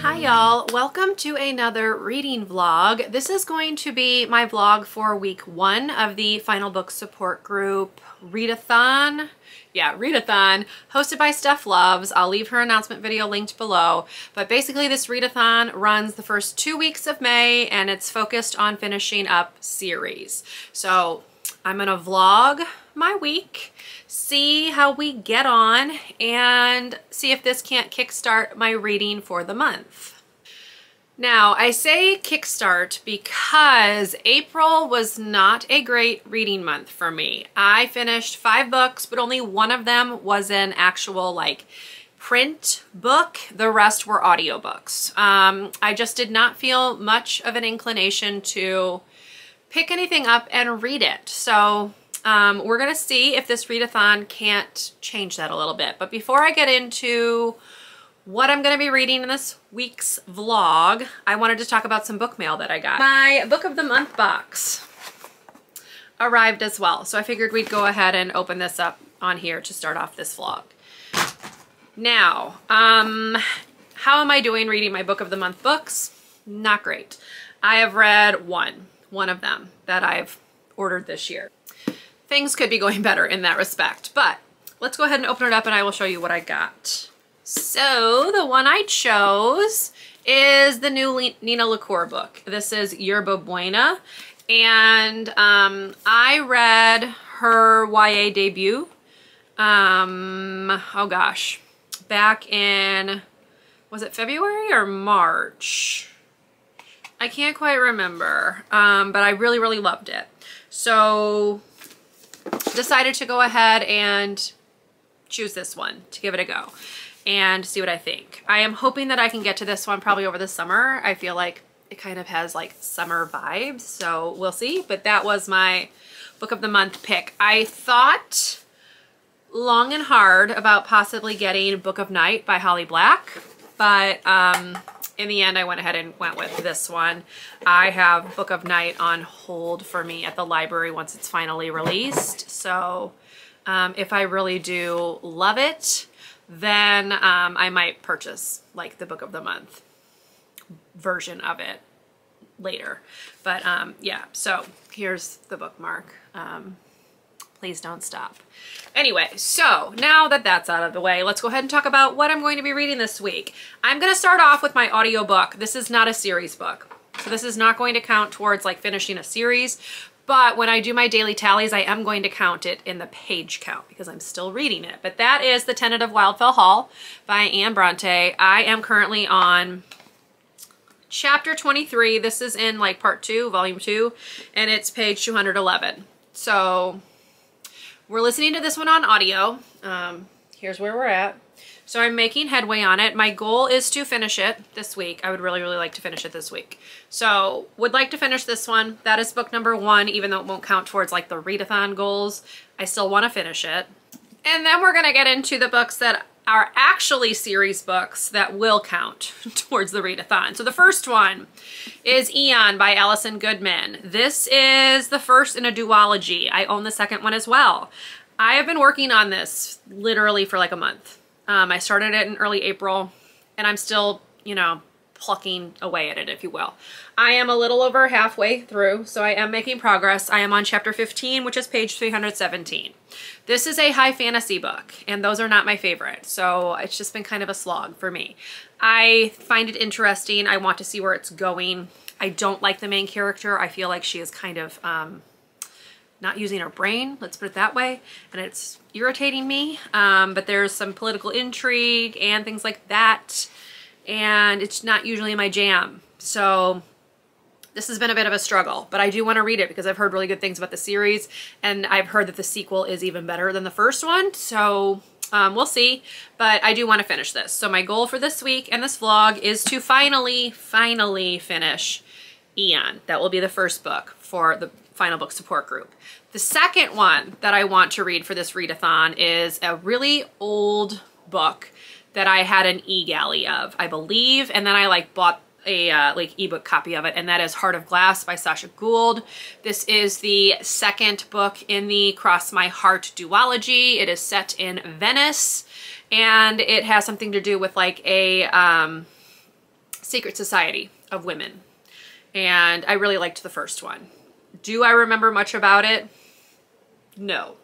Hi y'all, welcome to another reading vlog. This is going to be my vlog for week 1 of the Final Book Support Group Readathon. Yeah, Readathon, hosted by Steph Loves. I'll leave her announcement video linked below. But basically this Readathon runs the first 2 weeks of May and it's focused on finishing up series. So I'm gonna vlog my week, see how we get on, and see if this can't kickstart my reading for the month. Now, I say kickstart because April was not a great reading month for me. I finished 5 books, but only one of them was an actual like print book. The rest were audiobooks. I just did not feel much of an inclination to pick anything up and read it. So we're gonna see if this readathon can't change that a little bit. But before I get into what I'm gonna be reading in this week's vlog, I wanted to talk about some book mail that I got. My book of the month box arrived as well. So I figured we'd go ahead and open this up on here to start off this vlog. Now, how am I doing reading my book of the month books? Not great. I have read one of them that I've ordered this year. Things could be going better in that respect, but let's go ahead and open it up and I will show you what I got. So the one I chose is the new Nina LaCour book. This is Yerba Buena, and I read her YA debut, oh gosh, back in, was it February or March? I can't quite remember, but I really, really loved it. So decided to go ahead and choose this one to give it a go and see what I think. I am hoping that I can get to this one probably over the summer. I feel like it kind of has like summer vibes, so we'll see. But that was my book of the month pick. I thought long and hard about possibly getting Book of Night by Holly Black, but in the end, I went ahead and went with this one. I have Book of Night on hold for me at the library once it's finally released. So if I really do love it, then I might purchase like the Book of the Month version of it later. But yeah, so here's the bookmark. Please don't stop. Anyway, so now that that's out of the way, let's go ahead and talk about what I'm going to be reading this week. I'm going to start off with my audiobook. This is not a series book, so this is not going to count towards like finishing a series, but when I do my daily tallies, I am going to count it in the page count because I'm still reading it. But that is The Tenant of Wildfell Hall by Bronte. I am currently on chapter 23. This is in like part 2, volume 2, and it's page 211. So we're listening to this one on audio. Here's where we're at. So I'm making headway on it. My goal is to finish it this week. I would really, really like to finish it this week. So would like to finish this one. That is book number 1, even though it won't count towards like the readathon goals. I still want to finish it. And then we're gonna get into the books that are actually series books that will count towards the readathon. So the first one is Eon by Allison Goodman. This is the first in a duology. I own the second one as well. I have been working on this literally for like a month. I started it in early April and I'm still, you know, plucking away at it, if you will. I am a little over halfway through, so I am making progress. I am on chapter 15, which is page 317. This is a high fantasy book, and those are not my favorite, so it's just been kind of a slog for me. I find it interesting. I want to see where it's going. I don't like the main character. I feel like she is kind of not using her brain, let's put it that way, and it's irritating me. But there's some political intrigue and things like that, and it's not usually my jam. So this has been a bit of a struggle, but I do want to read it because I've heard really good things about the series, and I've heard that the sequel is even better than the first one. So we'll see, but I do want to finish this. So my goal for this week and this vlog is to finally finish Eon. That will be the first book for the Final Book Support Group. The second one that I want to read for this readathon is a really old book that I had an e-galley of, I believe, and then I like bought a like ebook copy of it, and that is Heart of Glass by Sasha Gould. This is the second book in the Cross My Heart duology. It is set in Venice, and it has something to do with like a Secret Society of Women. And I really liked the first one. Do I remember much about it? No,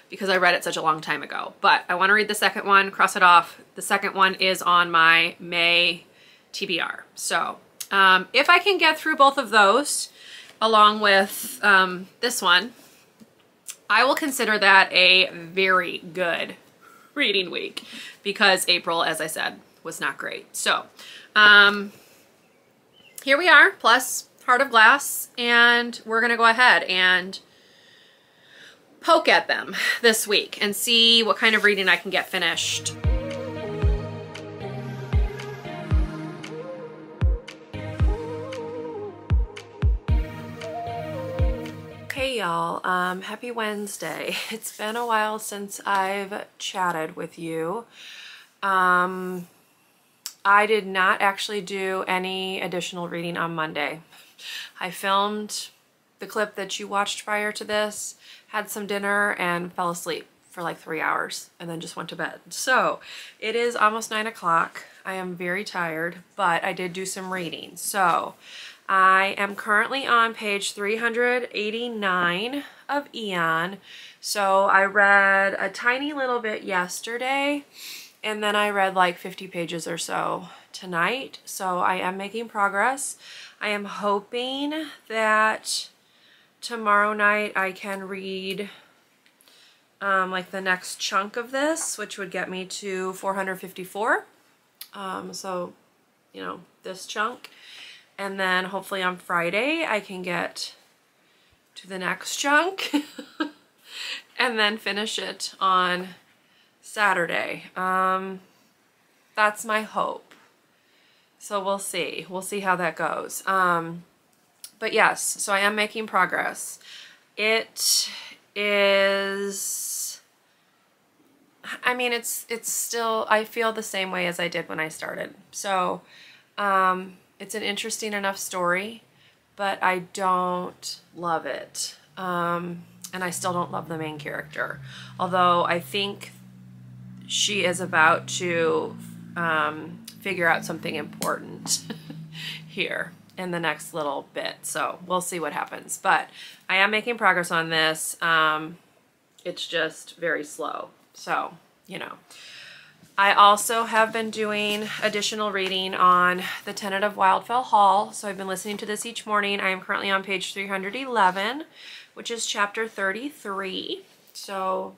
because I read it such a long time ago. But I want to read the second one, cross it off. The second one is on my May TBR. So if I can get through both of those along with this one, I will consider that a very good reading week, because April, as I said, was not great. So here we are, plus Heart of Glass, and we're gonna go ahead and poke at them this week and see what kind of reading I can get finished. Hey y'all, happy Wednesday. It's been a while since I've chatted with you. I did not actually do any additional reading on Monday. I filmed the clip that you watched prior to this, had some dinner, and fell asleep for like 3 hours and then just went to bed. So it is almost 9 o'clock. I am very tired, but I did do some reading. So I am currently on page 389 of Eon. So I read a tiny little bit yesterday, and then I read like 50 pages or so tonight. So I am making progress. I am hoping that tomorrow night I can read like the next chunk of this, which would get me to 454. So, you know, this chunk. And then hopefully on Friday I can get to the next chunk and then finish it on Saturday. That's my hope. So we'll see. We'll see how that goes. But yes, so I am making progress. It is, I mean, it's still, I feel the same way as I did when I started. So, it's an interesting enough story, but I don't love it. And I still don't love the main character. Although I think she is about to figure out something important here in the next little bit. So we'll see what happens. But I am making progress on this. It's just very slow. So, you know. I also have been doing additional reading on the Tenant of Wildfell Hall. So I've been listening to this each morning. I am currently on page 311, which is chapter 33. So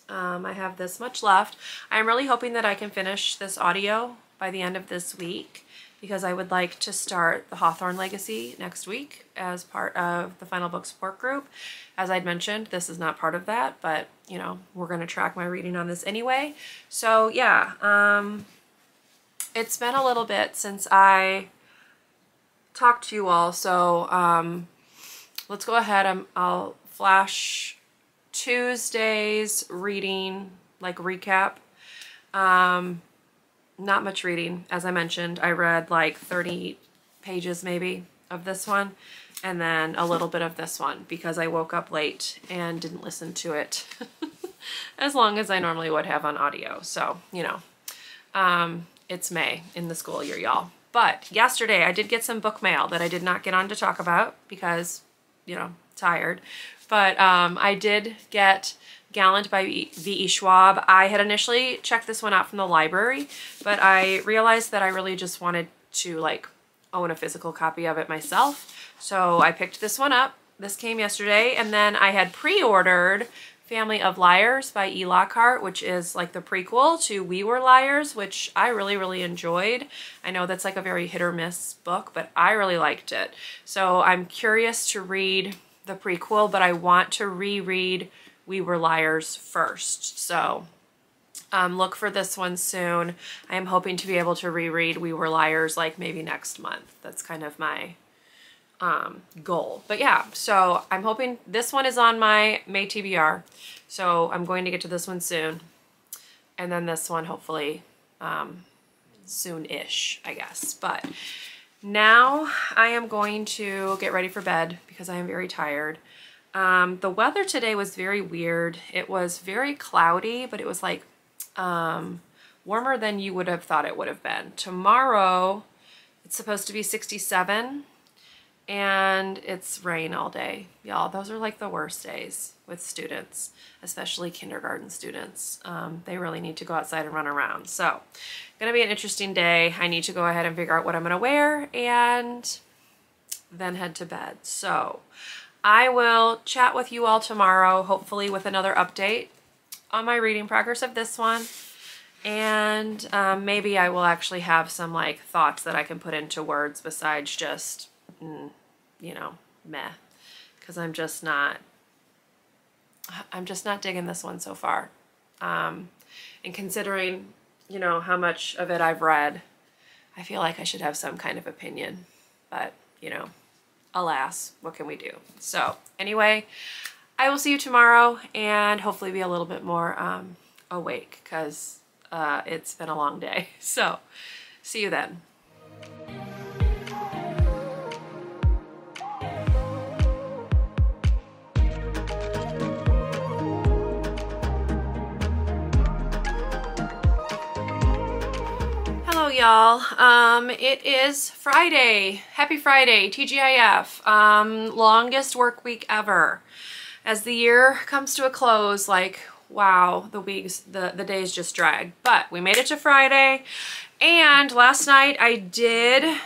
I have this much left. I'm really hoping that I can finish this audio by the end of this week, because I would like to start the Hawthorne Legacy next week as part of the Final Book Support Group. As I'd mentioned, this is not part of that, but, you know, we're going to track my reading on this anyway. So, yeah, it's been a little bit since I talked to you all, so let's go ahead. I'll flash Tuesday's reading, like, recap. Not much reading, as I mentioned. I read like 30 pages maybe of this one, and then a little bit of this one, because I woke up late and didn't listen to it as long as I normally would have on audio. So, you know, it's May in the school year, y'all. But yesterday I did get some book mail that I did not get on to talk about because, you know, tired. But I did get Gallant by V.E. Schwab. I had initially checked this one out from the library, but I realized that I really just wanted to like own a physical copy of it myself. So I picked this one up. This came yesterday, and then I had pre-ordered Family of Liars by E. Lockhart, which is like the prequel to We Were Liars, which I really enjoyed. I know that's like a very hit or miss book, but I really liked it. So I'm curious to read the prequel, but I want to reread We Were Liars first. So look for this one soon. I am hoping to be able to reread We Were Liars like maybe next month. That's kind of my goal. But yeah, so I'm hoping this one is on my May TBR. So I'm going to get to this one soon. And then this one hopefully soon-ish, I guess. But now I am going to get ready for bed because I am very tired. The weather today was very weird. It was very cloudy, but it was like warmer than you would have thought it would have been. Tomorrow It's supposed to be 67 and it's rain all day. Y'all, those are like the worst days with students, especially kindergarten students. They really need to go outside and run around. So gonna be an interesting day. I need to go ahead and figure out what I'm gonna wear and then head to bed. So I will chat with you all tomorrow, hopefully with another update on my reading progress of this one. And maybe I will actually have some like thoughts that I can put into words besides just, you know, meh. Because I'm just not digging this one so far. And considering, you know, how much of it I've read, I feel like I should have some kind of opinion. But, you know, alas, what can we do? So anyway, I will see you tomorrow and hopefully be a little bit more awake because it's been a long day. So see you then. Hello y'all. It is Friday. Happy Friday, TGIF. Longest work week ever. As the year comes to a close, like wow, the days just drag. But we made it to Friday, and last night I did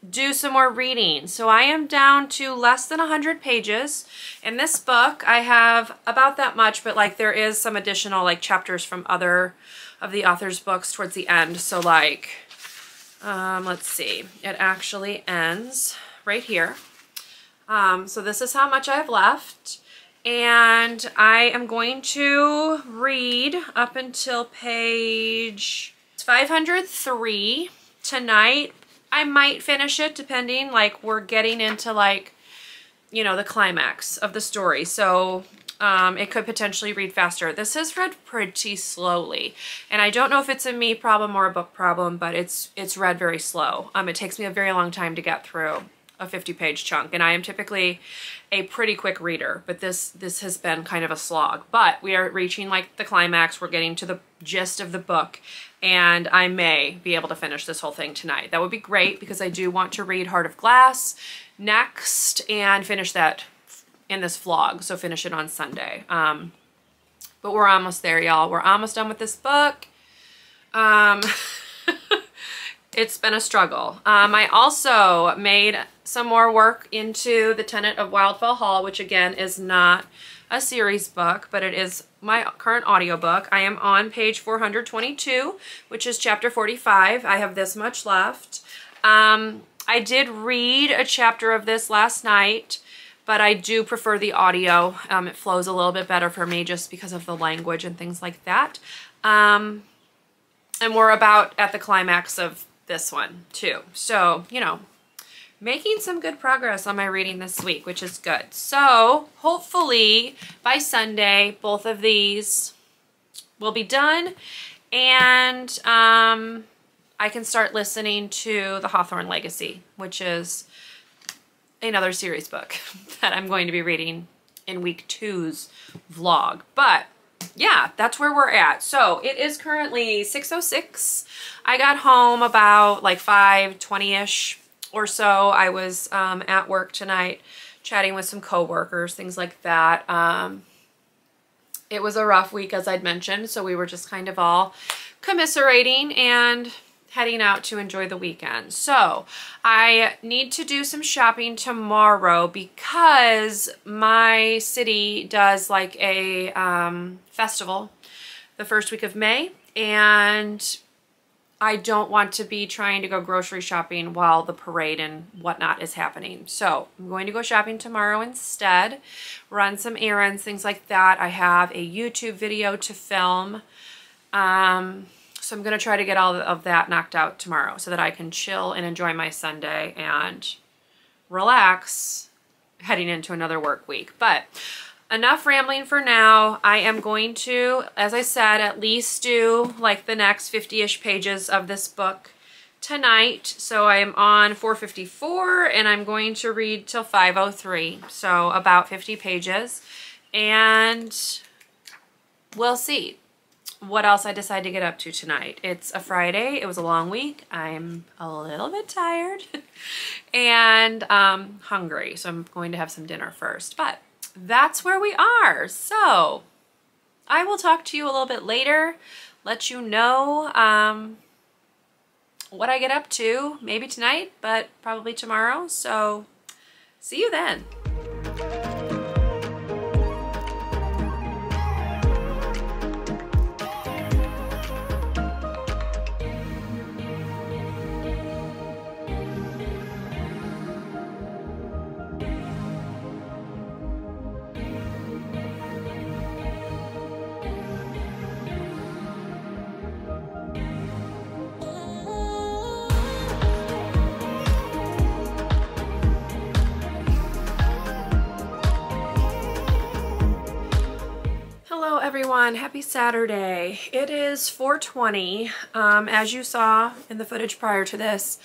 do some more reading. So I am down to less than 100 pages. In this book, I have about that much, but like there is some additional like chapters from other of the author's books towards the end. So like, let's see, it actually ends right here. So this is how much I have left. And I am going to read up until page 503 tonight. I might finish it depending, like we're getting into like, you know, the climax of the story. So it could potentially read faster. This is read pretty slowly. And I don't know if it's a me problem or a book problem, but it's read very slow. It takes me a very long time to get through a 50-page chunk, and I am typically a pretty quick reader, but this has been kind of a slog. But we are reaching like the climax. We're getting to the gist of the book, and I may be able to finish this whole thing tonight. That would be great because I do want to read Heart of Glass next and finish that in this vlog, so finish it on Sunday. But we're almost there, y'all. We're almost done with this book. It's been a struggle. I also made some more work into the Tenant of Wildfell Hall, which again is not a series book, but it is my current audiobook. I am on page 422, which is chapter 45. I have this much left. I did read a chapter of this last night, but I do prefer the audio. It flows a little bit better for me just because of the language and things like that. And we're about at the climax of this one too. So, you know, making some good progress on my reading this week, which is good. So hopefully by Sunday, both of these will be done, and I can start listening to the Hawthorne Legacy, which is another series book that I'm going to be reading in week 2's vlog. But yeah, that's where we're at. So it is currently 6:06. I got home about like 5:20-ish or so. I was at work tonight chatting with some coworkers, things like that. It was a rough week, as I'd mentioned, so we were just kind of all commiserating and heading out to enjoy the weekend. So I need to do some shopping tomorrow because my city does like a festival the first week of May, and I don't want to be trying to go grocery shopping while the parade and whatnot is happening. So I'm going to go shopping tomorrow instead, run some errands, things like that. I have a YouTube video to film. So I'm going to try to get all of that knocked out tomorrow so that I can chill and enjoy my Sunday and relax heading into another work week. But enough rambling for now. I am going to, as I said, at least do like the next 50-ish pages of this book tonight. So I am on 454 and I'm going to read till 503. So about 50 pages, and we'll see. what else I decided to get up to tonight. It's a Friday. It was a long week. I'm a little bit tired and hungry. So I'm going to have some dinner first, but that's where we are. So I will talk to you a little bit later, let you know what I get up to, maybe tonight, but probably tomorrow. So see you then. Hello everyone, happy Saturday. It is 4:20. As you saw in the footage prior to this,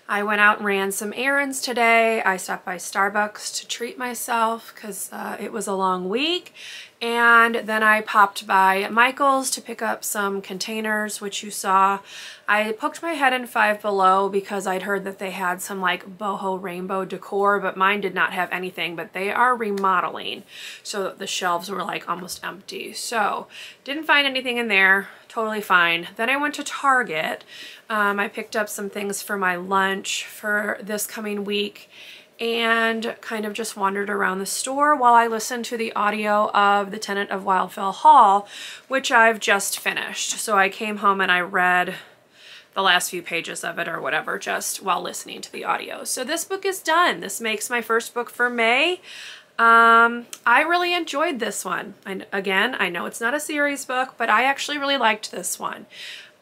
I went out and ran some errands today. I stopped by Starbucks to treat myself because it was a long week. And then I popped by Michael's to pick up some containers, which you saw. I poked my head in Five Below because I'd heard that they had some like boho rainbow decor, but mine did not have anything, but they are remodeling. So the shelves were like almost empty. So didn't find anything in there, totally fine. Then I went to Target. I picked up some things for my lunch for this coming week and kind of just wandered around the store while I listened to the audio of the Tenant of Wildfell Hall, which I've just finished. So I came home and I read the last few pages of it or whatever just while listening to the audio. So this book is done. This makes my first book for May. I really enjoyed this one. And again, I know it's not a series book, but I actually really liked this one.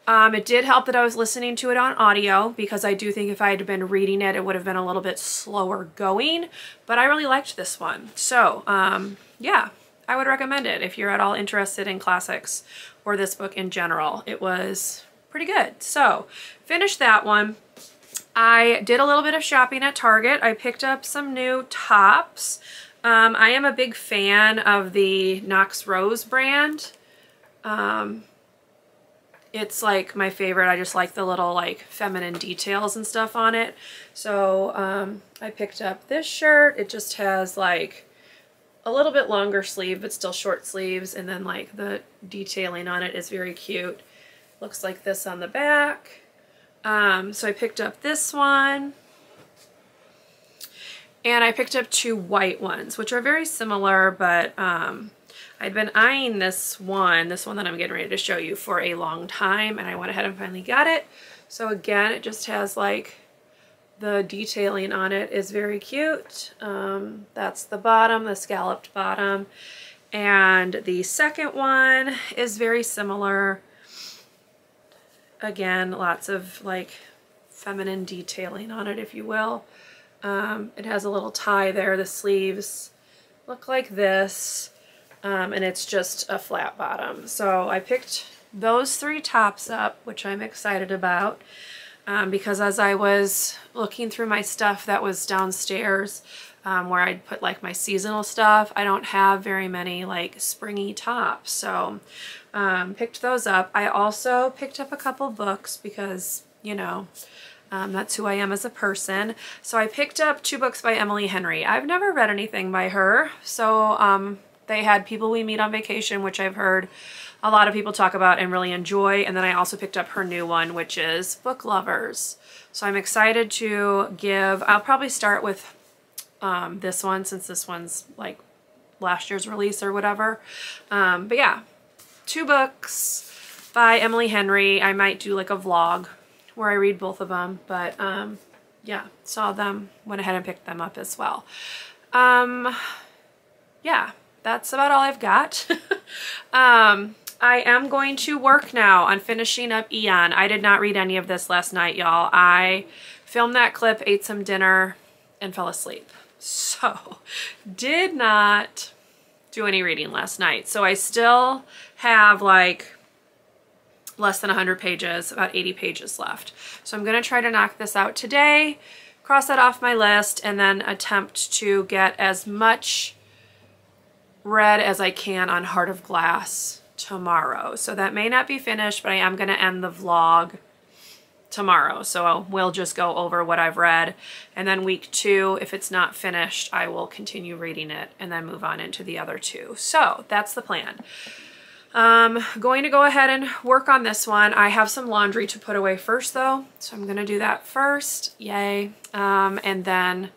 It did help that I was listening to it on audio because I do think if I had been reading it, it would have been a little bit slower going, but I really liked this one. So, yeah, I would recommend it if you're at all interested in classics or this book in general. It was pretty good. So, finished that one. I did a little bit of shopping at Target. I picked up some new tops. I am a big fan of the Knox Rose brand. It's like my favorite. I just like the little like feminine details and stuff on it. So I picked up this shirt. It just has like a little bit longer sleeve, but still short sleeves. And then like the detailing on it is very cute. Looks like this on the back. So I picked up this one. And I picked up two white ones, which are very similar, but I'd been eyeing this one that I'm getting ready to show you for a long time, and I went ahead and finally got it. So again, it just has like the detailing on it is very cute. That's the bottom, the scalloped bottom. And the second one is very similar. Again, lots of like feminine detailing on it, if you will. It has a little tie there. The sleeves look like this. And it's just a flat bottom. So I picked those three tops up, which I'm excited about, because as I was looking through my stuff that was downstairs, where I'd put like my seasonal stuff, I don't have very many like springy tops. So picked those up. I also picked up a couple books because, you know, that's who I am as a person. So I picked up two books by Emily Henry. I've never read anything by her. So they had People We Meet on Vacation, which I've heard a lot of people talk about and really enjoy. And then I also picked up her new one, which is Book Lovers. So I'm excited to give, I'll probably start with this one since this one's like last year's release or whatever. But yeah, two books by Emily Henry. I might do like a vlog where I read both of them, but yeah, saw them, went ahead and picked them up as well. Yeah, that's about all I've got. I am going to work now on finishing up Eon. I did not read any of this last night, y'all. I filmed that clip, ate some dinner, and fell asleep. So, did not do any reading last night. So I still have like less than 100 pages, about 80 pages left. So I'm going to try to knock this out today, cross that off my list, and then attempt to get as much read as I can on Heart of Glass tomorrow. So that may not be finished, but I am going to end the vlog tomorrow. So we'll just go over what I've read. And then week 2, if it's not finished, I will continue reading it and then move on into the other 2. So that's the plan. Going to go ahead and work on this one. I have some laundry to put away first though. So I'm going to do that first. Yay. And then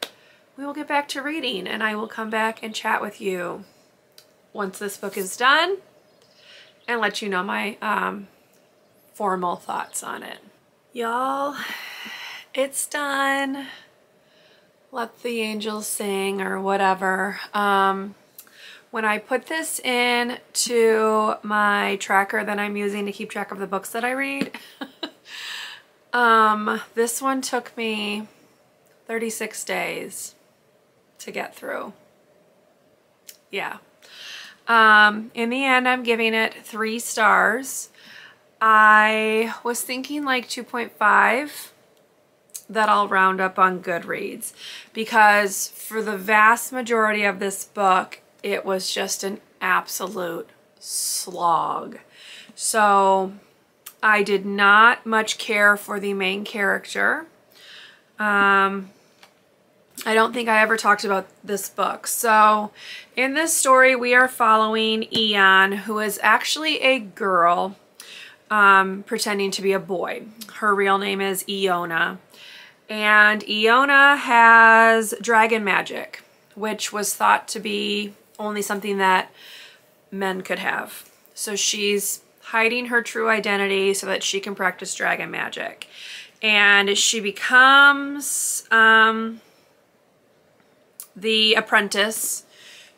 we will get back to reading and I will come back and chat with you once this book is done and let you know my formal thoughts on it. Y'all, it's done. Let the angels sing or whatever. When I put this in to my tracker that I'm using to keep track of the books that I read, this one took me 36 days to get through. Yeah. In the end, I'm giving it 3 stars. I was thinking like 2.5 that I'll round up on Goodreads because for the vast majority of this book, it was just an absolute slog. So I did not much care for the main character. I don't think I ever talked about this book. So in this story, we are following Eon, who is actually a girl pretending to be a boy. Her real name is Iona. And Iona has dragon magic, which was thought to be only something that men could have. So she's hiding her true identity so that she can practice dragon magic. And she becomes the apprentice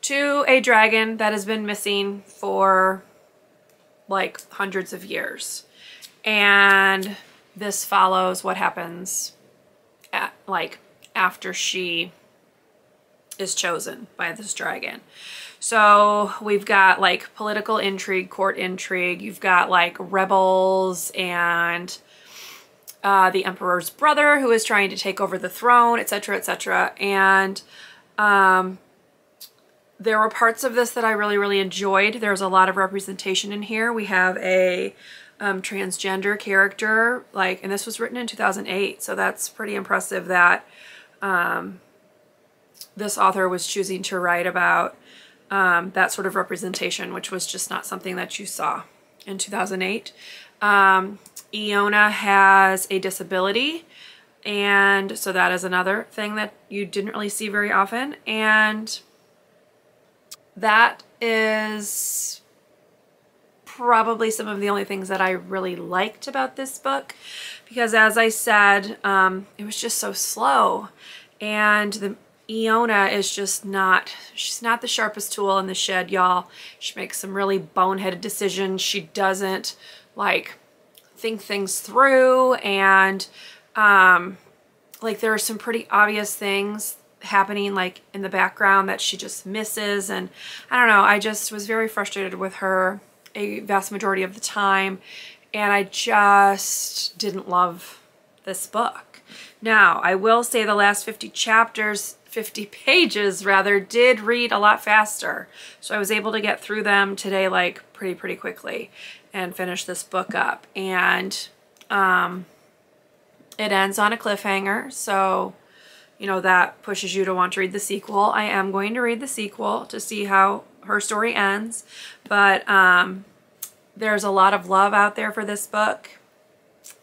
to a dragon that has been missing for like hundreds of years. And this follows what happens at, like, after she is chosen by this dragon. So we've got like political intrigue, court intrigue. You've got like rebels and the emperor's brother who is trying to take over the throne, etc., etc. And there were parts of this that I really enjoyed. There's a lot of representation in here. We have a transgender character, like, and this was written in 2008, so that's pretty impressive that this author was choosing to write about that sort of representation, which was just not something that you saw in 2008. Iona has a disability, and so that is another thing that you didn't really see very often. And that is probably some of the only things that I really liked about this book, because as I said, it was just so slow, and the Iona is just not, she's not the sharpest tool in the shed, y'all. She makes some really boneheaded decisions. She doesn't like think things through, and like there are some pretty obvious things happening like in the background that she just misses. And I don't know, I just was very frustrated with her a vast majority of the time, and I just didn't love this book. Now, I will say the last 50 pages rather, did read a lot faster. So I was able to get through them today like pretty quickly and finish this book up. And it ends on a cliffhanger, so you know that pushes you to want to read the sequel. I am going to read the sequel to see how her story ends, but there's a lot of love out there for this book,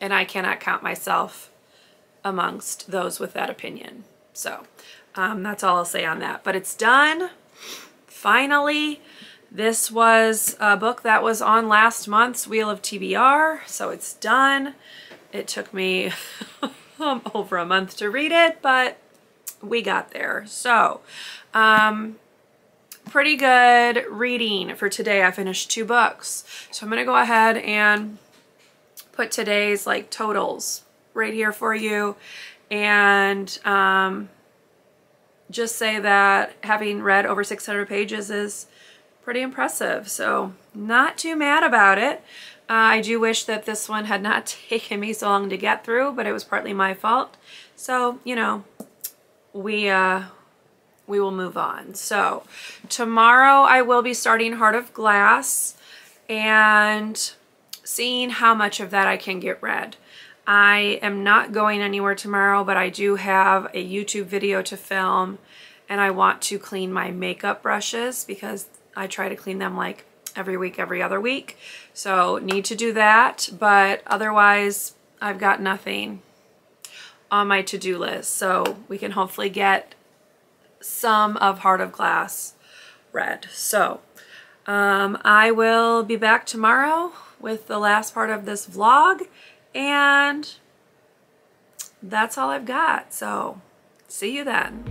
and I cannot count myself amongst those with that opinion. So that's all I'll say on that. But it's done. Finally, this was a book that was on last month's Wheel of TBR, so it's done. It took me over a month to read it, but we got there. So pretty good reading for today. I finished 2 books. So I'm going to go ahead and put today's like totals right here for you, and just say that having read over 600 pages is pretty impressive. So not too mad about it. I do wish that this one had not taken me so long to get through, but it was partly my fault. So, you know, we will move on. So tomorrow I will be starting Heart of Glass, and seeing how much of that I can get read. I am not going anywhere tomorrow, but I do have a YouTube video to film, and I want to clean my makeup brushes because I try to clean them like every week, every other week. So need to do that, but otherwise I've got nothing on my to-do list. So we can hopefully get some of Heart of Glass read. So I will be back tomorrow with the last part of this vlog, and that's all I've got. So see you then.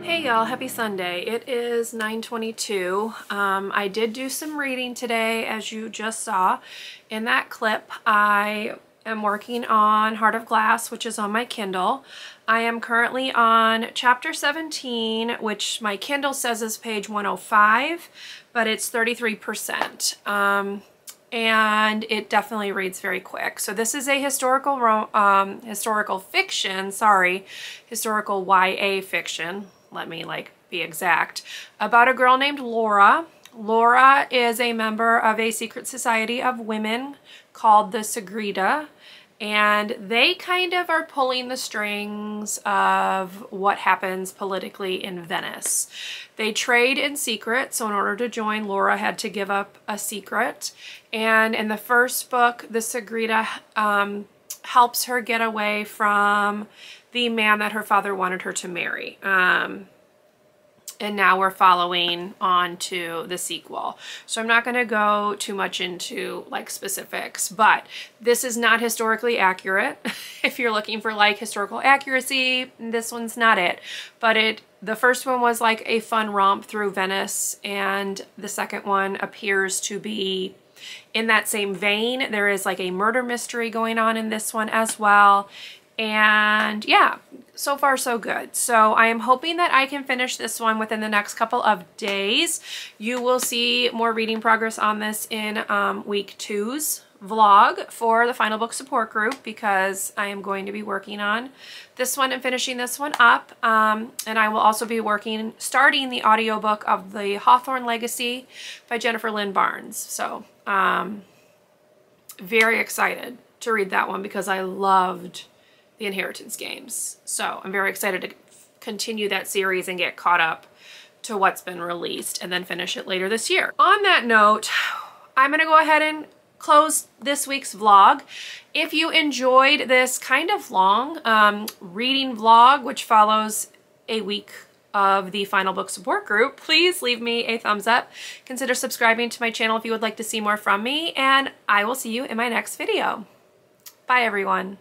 Hey y'all, happy Sunday. It is 9:22. I did do some reading today, as you just saw in that clip. I am working on Heart of Glass, which is on my Kindle. I am currently on chapter 17, which my Kindle says is page 105, but it's 33%. And it definitely reads very quick. So this is a historical fiction, historical YA fiction. Let me be exact, about a girl named Laura. Laura is a member of a secret society of women called the Segreta, and they kind of are pulling the strings of what happens politically in Venice. They trade in secret, so in order to join, Laura had to give up a secret. And in the first book, the Segreta helps her get away from the man that her father wanted her to marry. And now we're following on to the sequel. So I'm not going to go too much into specifics, but this is not historically accurate. If you're looking for historical accuracy, this one's not it. But the first one was a fun romp through Venice, and the second one appears to be in that same vein. There is a murder mystery going on in this one as well. And yeah, so far so good. So I am hoping that I can finish this one within the next couple of days. You will see more reading progress on this in week 2's vlog for the final book support group, because I am going to be working on this one and finishing this one up. And I will also be starting the audiobook of the Hawthorne Legacy by Jennifer Lynn Barnes. So very excited to read that one because I loved the Inheritance games. So I'm very excited to continue that series and get caught up to what's been released and then finish it later this year. On that note, I'm going to go ahead and close this week's vlog. If you enjoyed this kind of long reading vlog, which follows a week of the final book support group, please leave me a thumbs up. Consider subscribing to my channel if you would like to see more from me, and I will see you in my next video. Bye everyone.